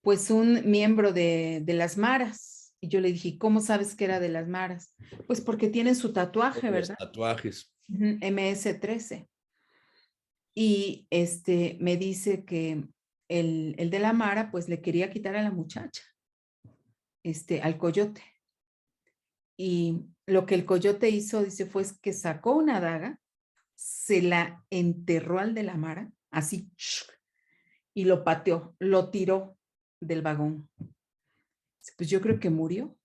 pues un miembro de las maras. Y yo le dije, ¿cómo sabes que era de las maras? Pues porque tienen su tatuaje,
Los
¿verdad?
tatuajes.
MS-13. Y me dice que el de la Mara pues le quería quitar a la muchacha, al coyote. Y lo que el coyote hizo, dice, fue que sacó una daga, se la enterró al de la Mara, así, y lo pateó, lo tiró del vagón. Pues yo creo que murió,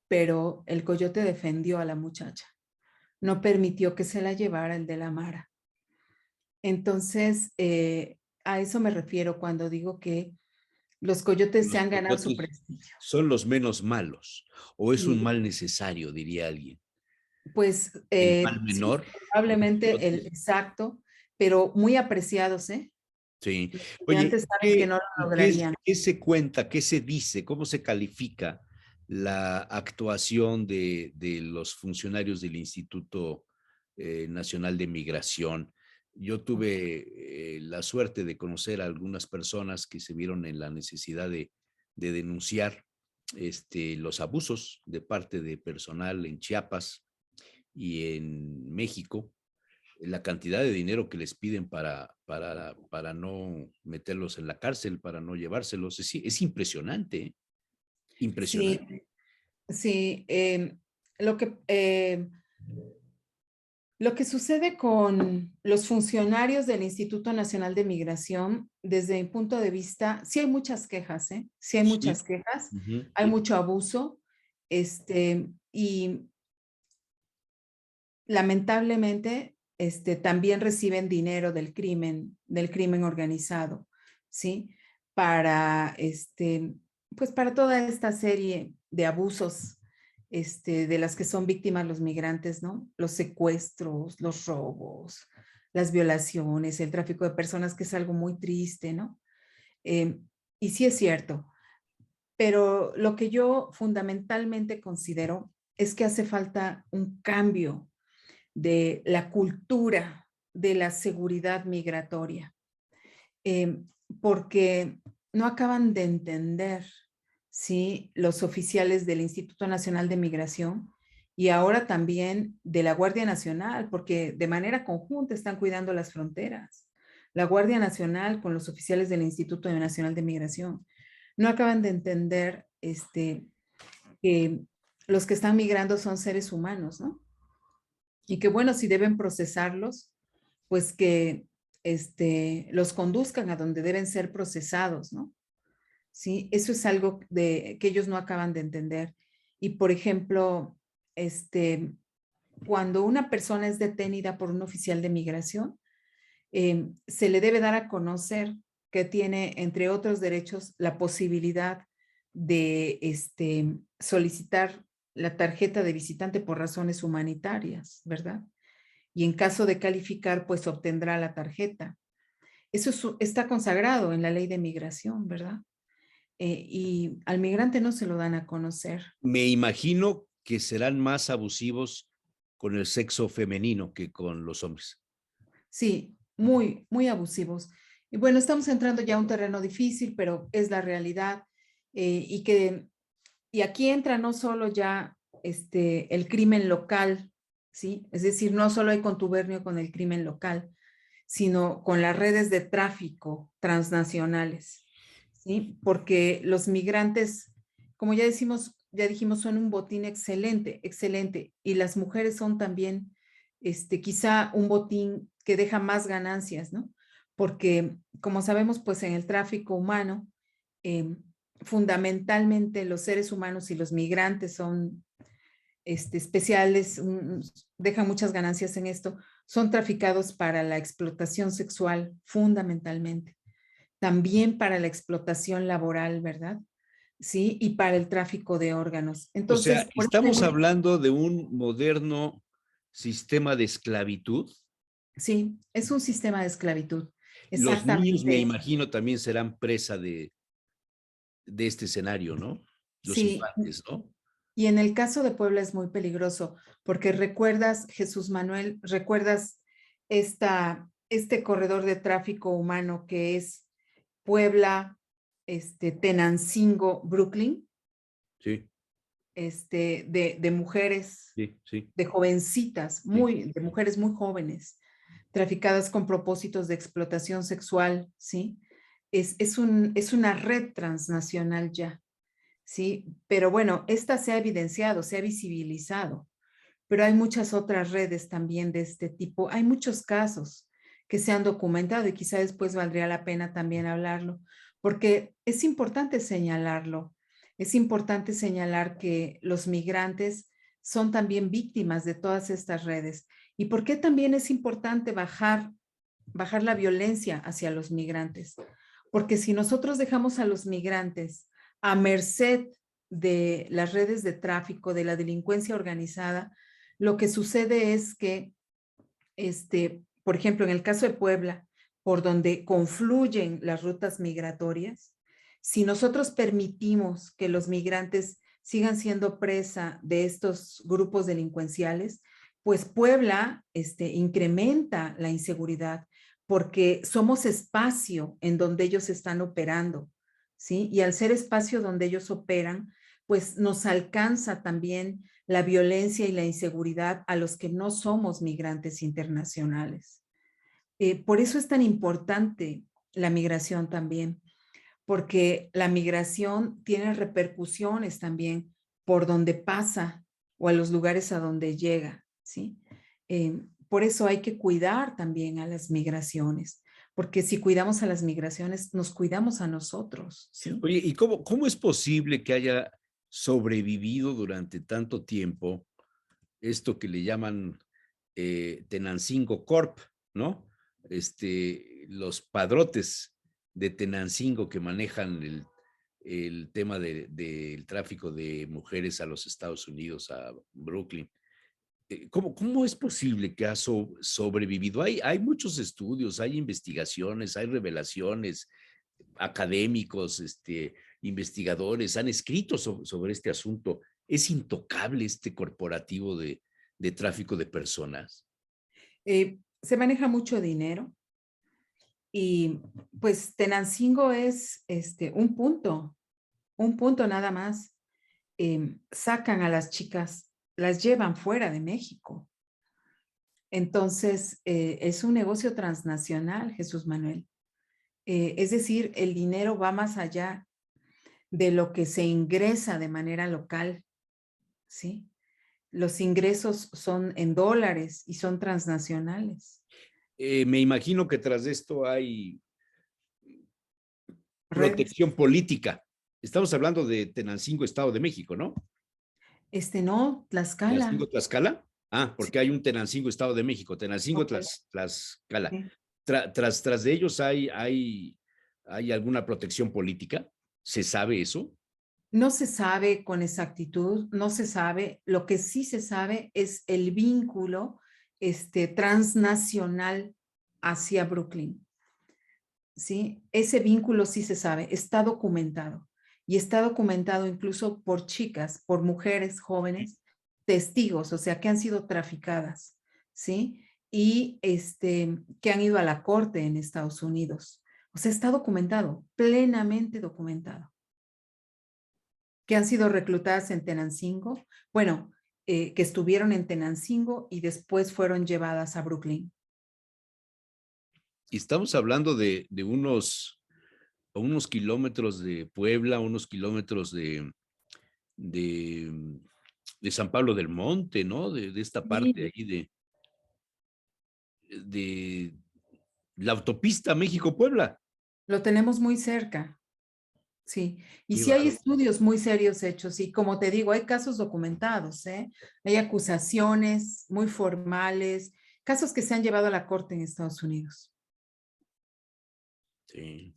pero el coyote defendió a la muchacha, no permitió que se la llevara el de la Mara. Entonces, a eso me refiero cuando digo que los coyotes se
Los
han ganado su
coyotes
prestigio.
son los menos malos, o es un
Sí,
mal necesario, diría alguien.
pues
El mal
sí,
menor, los
probablemente el
coyotes.
exacto, pero muy apreciados, ¿eh?
Sí.
Los
Oye,
estudiantes saben que no lo lograrían.
qué se cuenta, qué se dice, cómo se califica la actuación de los funcionarios del Instituto Nacional de Migración? Yo tuve la suerte de conocer a algunas personas que se vieron en la necesidad de denunciar los abusos de parte de personal en Chiapas y en México, la cantidad de dinero que les piden para no meterlos en la cárcel, para no llevárselos, es impresionante, ¿eh?
Sí,
Impresionante.
sí. Lo que, eh, lo que sucede con los funcionarios del Instituto Nacional de Migración, desde mi punto de vista, sí hay muchas quejas, ¿eh? Sí hay
Sí.
muchas quejas,
Uh-huh.
hay mucho abuso, y lamentablemente, también reciben dinero del crimen organizado, ¿sí? Para, pues para toda esta serie de abusos, de las que son víctimas los migrantes, ¿no? Los secuestros, los robos, las violaciones, el tráfico de personas, que es algo muy triste, ¿no? Eh, y sí es cierto, pero lo que yo fundamentalmente considero es que hace falta un cambio de la cultura de la seguridad migratoria, eh, porque no acaban de entender, ¿sí? Los oficiales del Instituto Nacional de Migración y ahora también de la Guardia Nacional, porque de manera conjunta están cuidando las fronteras. La Guardia Nacional con los oficiales del Instituto Nacional de Migración no acaban de entender que los que están migrando son seres humanos, ¿no? Y que bueno, si deben procesarlos, pues que los conduzcan a donde deben ser procesados, ¿no? Sí, eso es algo que ellos no acaban de entender. Y por ejemplo, cuando una persona es detenida por un oficial de migración, se le debe dar a conocer que tiene, entre otros derechos, la posibilidad de solicitar la tarjeta de visitante por razones humanitarias, ¿verdad? Y en caso de calificar, pues obtendrá la tarjeta. Eso está consagrado en la ley de migración, ¿verdad? Y al migrante no se lo dan a conocer.
Me imagino que serán más abusivos con el sexo femenino que con los hombres.
Sí, muy, muy abusivos. Y bueno, estamos entrando ya a un terreno difícil, pero es la realidad. Y aquí entra no solo ya el crimen local, ¿sí? Es decir, no solo hay contubernio con el crimen local, sino con las redes de tráfico transnacionales, ¿sí? Porque los migrantes, como ya dijimos, son un botín excelente, excelente, y las mujeres son también, quizá un botín que deja más ganancias, ¿no? Porque, como sabemos, pues en el tráfico humano, eh, fundamentalmente los seres humanos y los migrantes son especiales, dejan muchas ganancias en esto, son traficados para la explotación sexual fundamentalmente, también para la explotación laboral, ¿verdad? Sí, y para el tráfico de órganos.
O sea,
Entonces, por
estamos
ejemplo,
hablando de un moderno sistema de esclavitud.
sí, es un sistema de esclavitud,
Los niños, me
exactamente.
imagino, también serán presa de este escenario, ¿no? Los
Sí,
infantes, ¿no?
y en el caso de Puebla es muy peligroso, porque recuerdas, Jesús Manuel, recuerdas este corredor de tráfico humano que es Puebla, Tenancingo, Brooklyn,
Sí,
de mujeres,
sí, sí,
de jovencitas,
sí.
de mujeres muy jóvenes, traficadas con propósitos de explotación sexual, ¿sí? Es una red transnacional ya. ¿Sí? Pero bueno, esta se ha evidenciado, se ha visibilizado, pero hay muchas otras redes también de este tipo. Hay muchos casos que se han documentado y quizá después valdría la pena también hablarlo, porque es importante señalarlo. Es importante señalar que los migrantes son también víctimas de todas estas redes. ¿Y por qué también es importante bajar la violencia hacia los migrantes? Porque si nosotros dejamos a los migrantes a merced de las redes de tráfico, de la delincuencia organizada, lo que sucede es que, por ejemplo, en el caso de Puebla, por donde confluyen las rutas migratorias, si nosotros permitimos que los migrantes sigan siendo presa de estos grupos delincuenciales, pues Puebla incrementa la inseguridad porque somos espacio en donde ellos están operando, ¿sí? Y al ser espacio donde ellos operan, pues nos alcanza también la violencia y la inseguridad a los que no somos migrantes internacionales. Por eso es tan importante la migración también, porque la migración tiene repercusiones también por donde pasa o a los lugares a donde llega, ¿sí? Por eso hay que cuidar también a las migraciones, porque si cuidamos a las migraciones, nos cuidamos a nosotros, ¿sí?
Oye, ¿y cómo es posible que haya sobrevivido durante tanto tiempo esto que le llaman Tenancingo Corp, ¿no? Los padrotes de Tenancingo que manejan el tema del tráfico de mujeres a los Estados Unidos, a Brooklyn. ¿Cómo es posible que ha sobrevivido? Hay muchos estudios, hay investigaciones, hay revelaciones, académicos, investigadores han escrito sobre este asunto. ¿Es intocable este corporativo de tráfico de personas?
Se maneja mucho dinero y pues Tenancingo es un punto nada más. Sacan a las chicas, las llevan fuera de México. Entonces, es un negocio transnacional, Jesús Manuel. Es decir, el dinero va más allá de lo que se ingresa de manera local, ¿sí? Los ingresos son en dólares y son transnacionales.
Me imagino que tras de esto hay
Redes.
protección política. Estamos hablando de Tenancingo, Estado de México, ¿no?
No,
Tenancingo,
Tlaxcala.
Tlaxcala. Ah,
Sí,
porque hay un Tenancingo, Estado de México, Tenancingo,
ok,
Tlaxcala.
sí.
Tras de ellos hay alguna protección política. ¿Se sabe eso?
No se sabe con exactitud, no se sabe. Lo que sí se sabe es el vínculo transnacional hacia Brooklyn. ¿Sí? Ese vínculo sí se sabe, está documentado. Y está documentado incluso por chicas, por mujeres jóvenes, testigos, o sea, que han sido traficadas, ¿sí? Y que han ido a la corte en Estados Unidos. O sea, está documentado, plenamente documentado. Que han sido reclutadas en Tenancingo, bueno, que estuvieron en Tenancingo y después fueron llevadas a Brooklyn.
Y estamos hablando de unos kilómetros de Puebla, unos kilómetros de, de San Pablo del Monte, ¿no? De esta parte
Sí.
ahí de la autopista México-Puebla.
Lo tenemos muy cerca. Sí, y
Qué
sí hay
bárbaro.
estudios muy serios hechos, y como te digo, hay casos documentados, ¿eh? Hay acusaciones muy formales, casos que se han llevado a la corte en Estados Unidos.
Sí.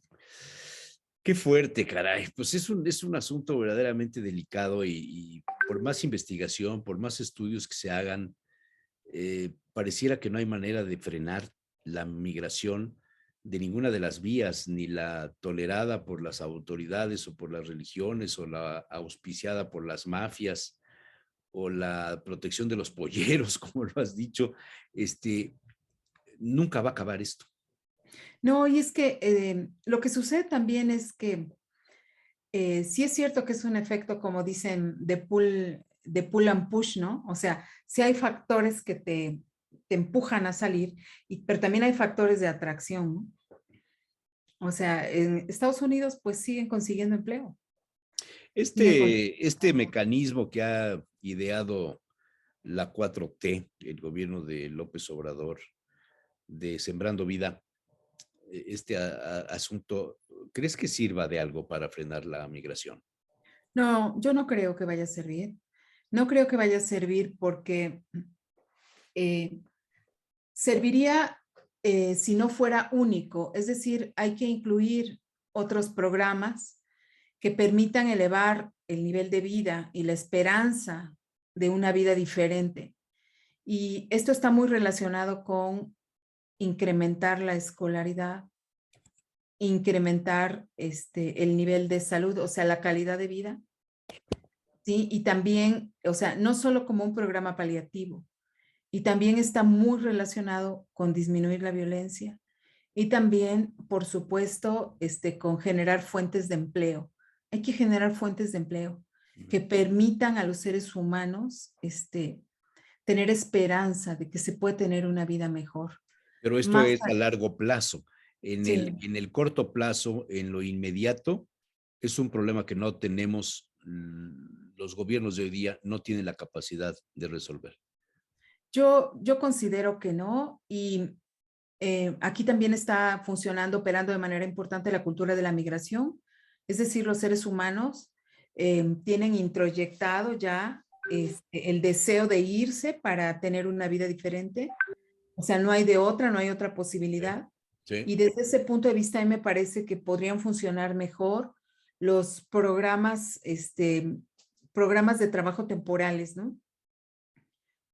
Qué fuerte, caray. Pues es un asunto verdaderamente delicado y por más investigación, por más estudios que se hagan, pareciera que no hay manera de frenar la migración de ninguna de las vías, ni la tolerada por las autoridades o por las religiones o la auspiciada por las mafias o la protección de los polleros, como lo has dicho. Este, Nunca va a acabar esto.
No, y es que lo que sucede también es que sí es cierto que es un efecto, como dicen, de pull and push, ¿no? O sea, sí hay factores que te empujan a salir, pero también hay factores de atracción, ¿no? O sea, en Estados Unidos pues siguen consiguiendo empleo, siguen
Este
consiguiendo.
mecanismo que ha ideado la 4T, el gobierno de López Obrador, de Sembrando Vida, asunto, ¿crees que sirva de algo para frenar la migración?
No, yo no creo que vaya a servir. No creo que vaya a servir porque eh, serviría si no fuera único. Es decir, hay que incluir otros programas que permitan elevar el nivel de vida y la esperanza de una vida diferente. Y esto está muy relacionado con incrementar la escolaridad, incrementar el nivel de salud, o sea, la calidad de vida. ¿Sí? Y también, o sea, no solo como un programa paliativo, y también está muy relacionado con disminuir la violencia y también, por supuesto, con generar fuentes de empleo. Hay que generar fuentes de empleo que permitan a los seres humanos tener esperanza de que se puede tener una vida mejor.
Pero esto
Más,
es a largo plazo.
sí,
En el corto plazo, en lo inmediato, es un problema que no tenemos, los gobiernos de hoy día no tienen la capacidad de resolver.
yo considero que no, y aquí también está funcionando, operando de manera importante la cultura de la migración, es decir, los seres humanos tienen introyectado ya el deseo de irse para tener una vida diferente, o sea, no hay de otra, no hay otra
Sí.
posibilidad.
Sí.
Y desde ese punto de vista, a mí me parece que podrían funcionar mejor los programas de trabajo temporales, ¿no?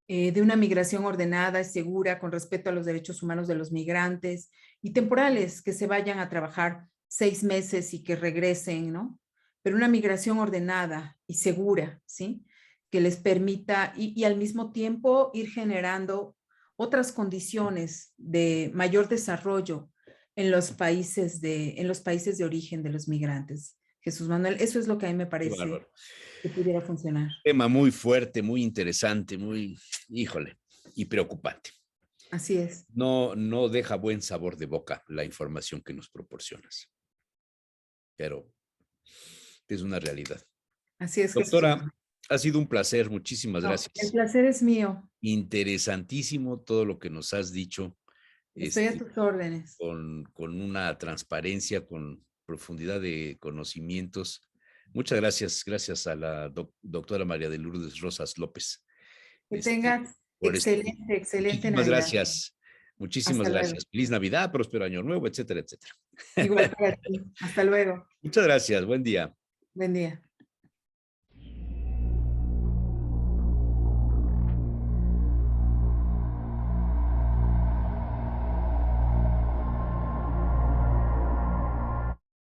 De una migración ordenada y segura con respeto a los derechos humanos de los migrantes y temporales que se vayan a trabajar 6 meses y que regresen, ¿no? Pero una migración ordenada y segura, ¿sí? Que les permita y al mismo tiempo ir generando otras condiciones de mayor desarrollo en los países de origen de los migrantes. Jesús Manuel, eso es lo que a mí me
Qué
parece
bárbaro.
que pudiera funcionar.
Tema muy fuerte, muy interesante, muy, híjole, y preocupante.
Así es,
No deja buen sabor de boca la información que nos proporcionas, pero es una realidad.
así es, Jesús
Doctora,
Manuel.
ha sido un placer, muchísimas
No, el
gracias.
placer es mío.
Interesantísimo todo lo que nos has dicho.
Estoy a tus órdenes.
con una transparencia, con profundidad de conocimientos. Muchas gracias, gracias a la doctora María de Lourdes Rosas López.
Que tengas
Por esto.
excelente
Muchísimas
Navidad.
gracias. Muchísimas
Hasta luego.
gracias. Feliz Navidad, próspero año nuevo, etcétera, etcétera.
Igual para ti. Hasta luego.
Muchas gracias. Buen día.
Buen día.